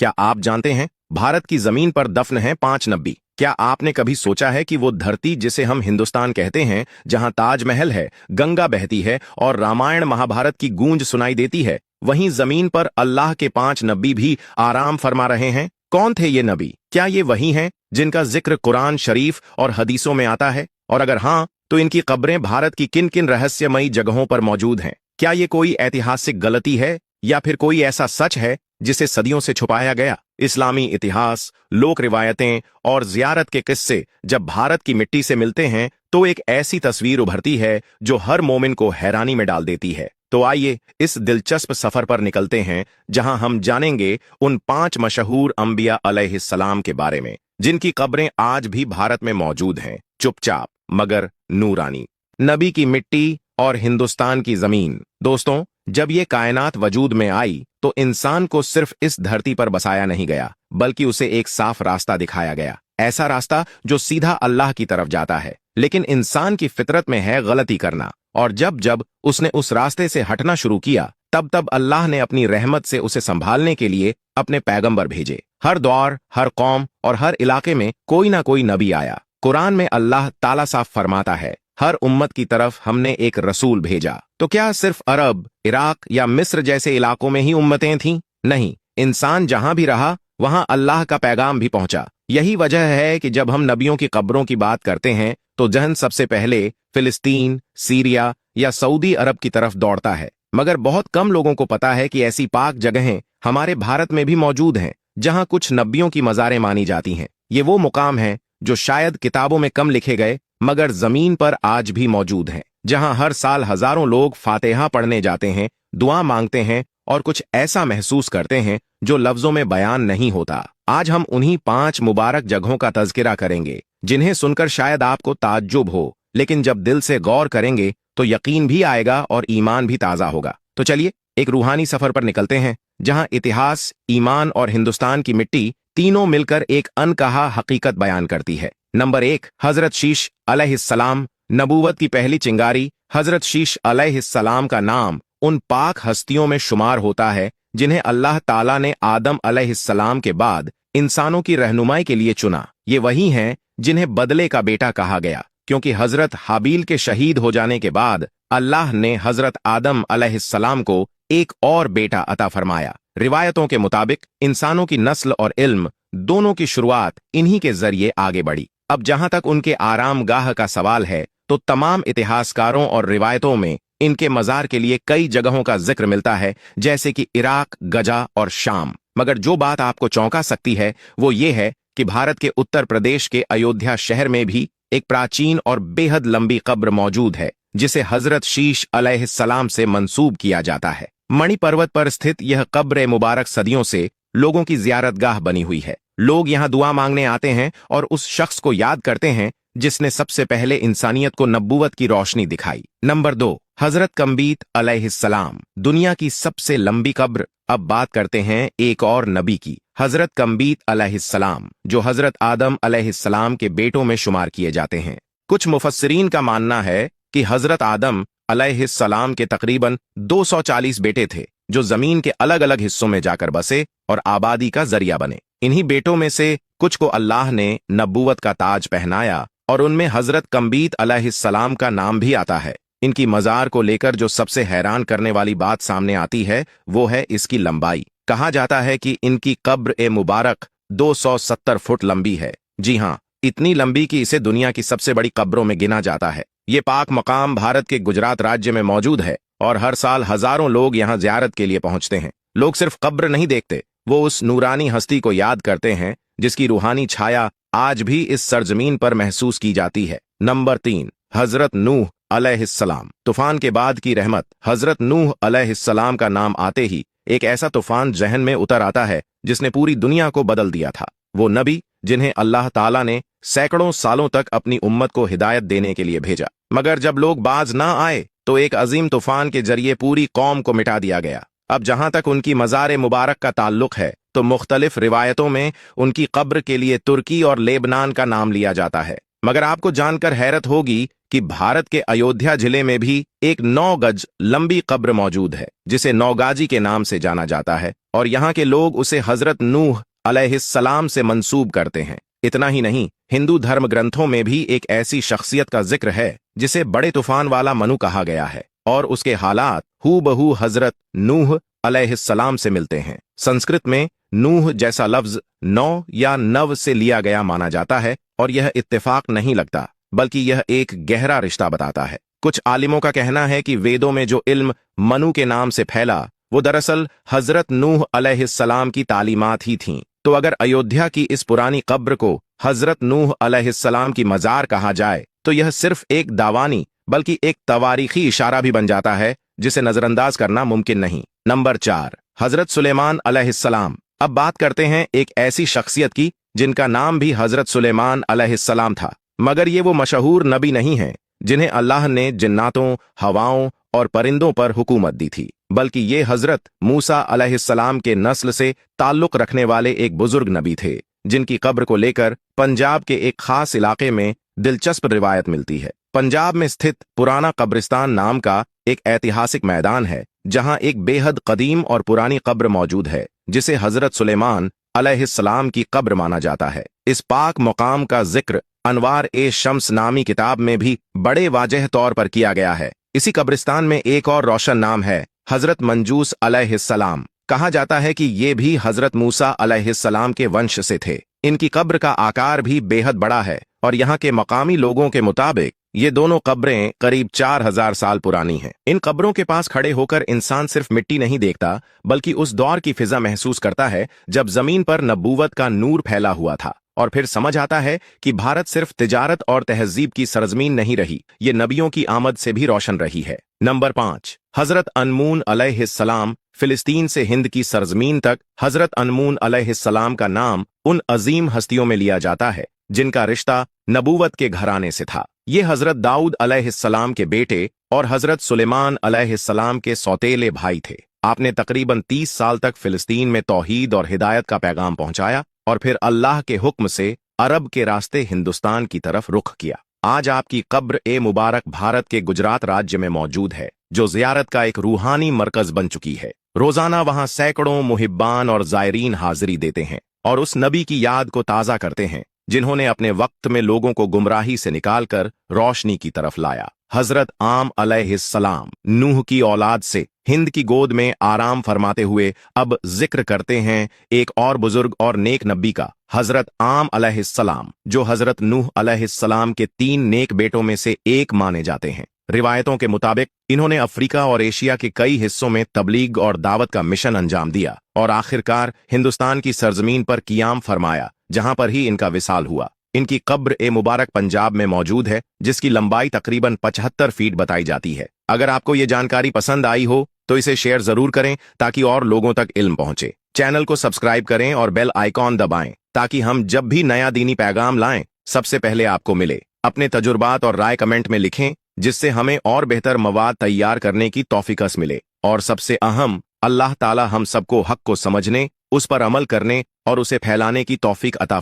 क्या आप जानते हैं भारत की जमीन पर दफन हैं 5 नबी? क्या आपने कभी सोचा है कि वो धरती जिसे हम हिंदुस्तान कहते हैं, जहां ताजमहल है, गंगा बहती है और रामायण महाभारत की गूंज सुनाई देती है, वहीं जमीन पर अल्लाह के 5 नबी भी आराम फरमा रहे हैं? कौन थे ये नबी? क्या ये वही हैं जिनका जिक्र कुरान शरीफ और हदीसों में आता है? और अगर हाँ, तो इनकी कब्रें भारत की किन किन रहस्यमयी जगहों पर मौजूद हैं? क्या ये कोई ऐतिहासिक गलती है या फिर कोई ऐसा सच है जिसे सदियों से छुपाया गया? इस्लामी इतिहास, लोक रिवायतें और जियारत के किस्से जब भारत की मिट्टी से मिलते हैं तो एक ऐसी तस्वीर उभरती है जो हर मोमिन को हैरानी में डाल देती है। तो आइए इस दिलचस्प सफर पर निकलते हैं, जहां हम जानेंगे उन 5 मशहूर अंबिया अलैहिस्सलाम के बारे में जिनकी कब्रें आज भी भारत में मौजूद हैं, चुपचाप मगर नूरानी। नबी की मिट्टी और हिंदुस्तान की जमीन। दोस्तों, जब ये कायनात वजूद में आई तो इंसान को सिर्फ इस धरती पर बसाया नहीं गया, बल्कि उसे एक साफ रास्ता दिखाया गया, ऐसा रास्ता जो सीधा अल्लाह की तरफ जाता है। लेकिन इंसान की फितरत में है गलती करना, और जब जब उसने उस रास्ते से हटना शुरू किया, तब तब अल्लाह ने अपनी रहमत से उसे संभालने के लिए अपने पैगंबर भेजे। हर दौर, हर कौम और हर इलाके में कोई ना कोई नबी आया। कुरान में अल्लाह ताला साफ फरमाता है, हर उम्मत की तरफ हमने एक रसूल भेजा। तो क्या सिर्फ अरब, इराक या मिस्र जैसे इलाकों में ही उम्मतें थीं? नहीं, इंसान जहां भी रहा वहां अल्लाह का पैगाम भी पहुंचा। यही वजह है कि जब हम नबियों की कब्रों की बात करते हैं तो जहन सबसे पहले फिलिस्तीन, सीरिया या सऊदी अरब की तरफ दौड़ता है। मगर बहुत कम लोगों को पता है कि ऐसी पाक जगहें हमारे भारत में भी मौजूद हैं, जहां कुछ नबियों की मज़ारें मानी जाती हैं। ये वो मुकाम हैं जो शायद किताबों में कम लिखे गए, मगर जमीन पर आज भी मौजूद हैं, जहां हर साल हजारों लोग फातिहा पढ़ने जाते हैं, दुआ मांगते हैं और कुछ ऐसा महसूस करते हैं जो लफ्जों में बयान नहीं होता। आज हम उन्हीं 5 मुबारक जगहों का तज़किरा करेंगे, जिन्हें सुनकर शायद आपको ताज्जुब हो, लेकिन जब दिल से गौर करेंगे तो यकीन भी आएगा और ईमान भी ताज़ा होगा। तो चलिए एक रूहानी सफर पर निकलते हैं, जहां इतिहास, ईमान और हिंदुस्तान की मिट्टी तीनों मिलकर एक अनकहा हकीकत बयान करती है। नंबर 1, हजरत शीश अलैहिस्सलाम। नबूवत की पहली चिंगारी हजरत शीश अलैहिस्सलाम का नाम उन पाक हस्तियों में शुमार होता है जिन्हें अल्लाह ताला ने आदम अलैहिस्सलाम के बाद इंसानों की रहनुमाई के लिए चुना। ये वही हैं जिन्हें बदले का बेटा कहा गया, क्योंकि हजरत हाबील के शहीद हो जाने के बाद अल्लाह ने हजरत आदम अलैहिस्सलाम को एक और बेटा अता फरमाया। रिवायतों के मुताबिक इंसानों की नस्ल और इल्म दोनों की शुरुआत इन्हीं के जरिए आगे बढ़ी। अब जहां तक उनके आराम गाह का सवाल है, तो तमाम इतिहासकारों और रिवायतों में इनके मज़ार के लिए कई जगहों का जिक्र मिलता है, जैसे कि इराक, गजा और शाम। मगर जो बात आपको चौंका सकती है वो ये है कि भारत के उत्तर प्रदेश के अयोध्या शहर में भी एक प्राचीन और बेहद लंबी कब्र मौजूद है, जिसे हजरत शीश अलैहिस्सलाम से मंसूब किया जाता है। मणि पर्वत पर स्थित यह कब्र मुबारक सदियों से लोगों की जियारतगाह बनी हुई है। लोग यहाँ दुआ मांगने आते हैं और उस शख्स को याद करते हैं जिसने सबसे पहले इंसानियत को नबूवत की रोशनी दिखाई। नंबर 2, हजरत कम्बीत अलैहिस्सलाम। दुनिया की सबसे लंबी कब्र। अब बात करते हैं एक और नबी की, हजरत कम्बीत अलैहिस्सलाम, जो हजरत आदम अलैहिस्सलाम के बेटों में शुमार किए जाते हैं। कुछ मुफस्सिरीन का मानना है कि हजरत आदम अलैहिस्सलाम के तकरीबन 240 बेटे थे, जो जमीन के अलग अलग हिस्सों में जाकर बसे और आबादी का जरिया बने। इन्हीं बेटों में से कुछ को अल्लाह ने नबूवत का ताज पहनाया और उनमें हजरत कम्बीत अलैहिस्सलाम का नाम भी आता है। इनकी मज़ार को लेकर जो सबसे हैरान करने वाली बात सामने आती है वो है इसकी लंबाई। कहा जाता है कि इनकी कब्र ए मुबारक 270 फुट लंबी है। जी हाँ, इतनी लंबी कि इसे दुनिया की सबसे बड़ी कब्रों में गिना जाता है। ये पाक मकाम भारत के गुजरात राज्य में मौजूद है और हर साल हजारों लोग यहाँ जियारत के लिए पहुंचते हैं। लोग सिर्फ कब्र नहीं देखते, वो उस नूरानी हस्ती को याद करते हैं जिसकी रूहानी छाया आज भी इस सरजमीन पर महसूस की जाती है। नंबर 3, हजरत नूह अलैहिस्सलाम। तूफान के बाद की रहमत। हजरत नूह अलैहिस्सलाम का नाम आते ही एक ऐसा तूफान जहन में उतर आता है जिसने पूरी दुनिया को बदल दिया था। वो नबी जिन्हें अल्लाह ताला ने सैकड़ों सालों तक अपनी उम्मत को हिदायत देने के लिए भेजा, मगर जब लोग बाज ना आए तो एक अजीम तूफान के जरिए पूरी कौम को मिटा दिया गया। अब जहां तक उनकी मज़ार मुबारक का ताल्लुक है, तो मुख्तलिफ रिवायतों में उनकी कब्र के लिए तुर्की और लेबनान का नाम लिया जाता है। मगर आपको जानकर हैरत होगी कि भारत के अयोध्या जिले में भी एक 9 गज लंबी कब्र मौजूद है, जिसे नौगाजी के नाम से जाना जाता है, और यहाँ के लोग उसे हजरत नूह अलैहिस्सलाम से मंसूब करते हैं। इतना ही नहीं, हिंदू धर्म ग्रंथों में भी एक ऐसी शख्सियत का जिक्र है जिसे बड़े तूफान वाला मनु कहा गया है, और उसके हालात हूबहू हजरत नूह अलैहिस्सलाम से मिलते हैं। संस्कृत में नूह जैसा लफ्ज नौ या नव से लिया गया माना जाता है, और यह इत्तेफाक नहीं लगता, बल्कि यह एक गहरा रिश्ता बताता है। कुछ आलिमों का कहना है कि वेदों में जो इल्म मनु के नाम से फैला वो दरअसल हजरत नूह अलैहिस्सलाम की तालीमात ही थीं। तो अगर अयोध्या की इस पुरानी कब्र को हजरत नूह अलैहिस्सलाम की मजार कहा जाए तो यह सिर्फ एक दावानी बल्कि एक तवारीखी इशारा भी बन जाता है, जिसे नजरअंदाज करना मुमकिन नहीं। नंबर 4, हजरत सुलेमान अलैहिस्सलाम। अब बात करते हैं एक ऐसी शख्सियत की जिनका नाम भी हजरत सुलेमान अलैहिस्सलाम था, मगर ये वो मशहूर नबी नहीं हैं जिन्हें अल्लाह ने जिन्नातों, हवाओं और परिंदों पर हुकूमत दी थी, बल्कि ये हजरत मूसा अलैहिस्सलाम के नस्ल से ताल्लुक रखने वाले एक बुजुर्ग नबी थे, जिनकी कब्र को लेकर पंजाब के एक खास इलाके में दिलचस्प रिवायत मिलती है। पंजाब में स्थित पुराना कब्रिस्तान नाम का एक ऐतिहासिक मैदान है, जहां एक बेहद कदीम और पुरानी कब्र मौजूद है, जिसे हजरत सुलेमान अलैहिस्सलाम की कब्र माना जाता है। इस पाक मुकाम का जिक्र अनवार ए शम्स नामी किताब में भी बड़े वाजह तौर पर किया गया है। इसी कब्रिस्तान में एक और रोशन नाम है हजरत मंजूस अलैहिस्सलाम। कहा जाता है कि ये भी हजरत मूसा अलैहिस्सलाम के वंश से थे। इनकी कब्र का आकार भी बेहद बड़ा है, और यहाँ के मकामी लोगों के मुताबिक ये दोनों कब्रें करीब 4000 साल पुरानी हैं। इन कब्रों के पास खड़े होकर इंसान सिर्फ मिट्टी नहीं देखता, बल्कि उस दौर की फिजा महसूस करता है जब जमीन पर नबूवत का नूर फैला हुआ था, और फिर समझ आता है कि भारत सिर्फ तिजारत और तहजीब की सरजमीन नहीं रही, ये नबियों की आमद से भी रोशन रही है। नंबर 5, हजरत अनमून अलैहिस्सलाम। फिलिस्तीन से हिंद की सरजमीन तक हजरत अनमून अलैहिस्सलाम का नाम उन अजीम हस्तियों में लिया जाता है जिनका रिश्ता नबूवत के घराने से था। ये हजरत दाऊद अलैहिस्सलाम के बेटे और हजरत सुलेमान अलैहिस्सलाम के सौतेले भाई थे। आपने तकरीबन 30 साल तक फिलिस्तीन में तौहीद और हिदायत का पैगाम पहुंचाया, और फिर अल्लाह के हुक्म से अरब के रास्ते हिंदुस्तान की तरफ रुख किया। आज आपकी कब्र ए मुबारक भारत के गुजरात राज्य में मौजूद है, जो जियारत का एक रूहानी मरकज बन चुकी है। रोजाना वहां सैकड़ों मुहिब्बान और जायरीन हाजिरी देते हैं और उस नबी की याद को ताज़ा करते हैं जिन्होंने अपने वक्त में लोगों को गुमराही से निकालकर रोशनी की तरफ लाया। हजरत आम अलैहिस्सलाम नूह की औलाद से हिंद की गोद में आराम फरमाते हुए अब जिक्र करते हैं एक और बुजुर्ग और नेक नबी का, हजरत आम अलैहिस्सलाम, जो हजरत नूह अलैहिस्सलाम के 3 नेक बेटों में से एक माने जाते हैं। रिवायतों के मुताबिक इन्होंने अफ्रीका और एशिया के कई हिस्सों में तबलीग और दावत का मिशन अंजाम दिया, और आखिरकार हिंदुस्तान की सरजमीन पर कियाम फरमाया, जहां पर ही इनका विसाल हुआ। इनकी कब्र ए मुबारक पंजाब में मौजूद है, जिसकी लंबाई तकरीबन 75 फीट बताई जाती है। अगर आपको ये जानकारी पसंद आई हो तो इसे शेयर जरूर करें ताकि और लोगों तक इल्म पहुंचे। चैनल को सब्सक्राइब करें और बेल आइकॉन दबाएं ताकि हम जब भी नया दीनी पैगाम लाएं सबसे पहले आपको मिले। अपने तजुर्बात और राय कमेंट में लिखें, जिससे हमें और बेहतर मवाद तैयार करने की तौफीकस मिले। और सबसे अहम, अल्लाह ताला हम सबको हक को समझने, उस पर अमल करने और उसे फैलाने की तौफीक अता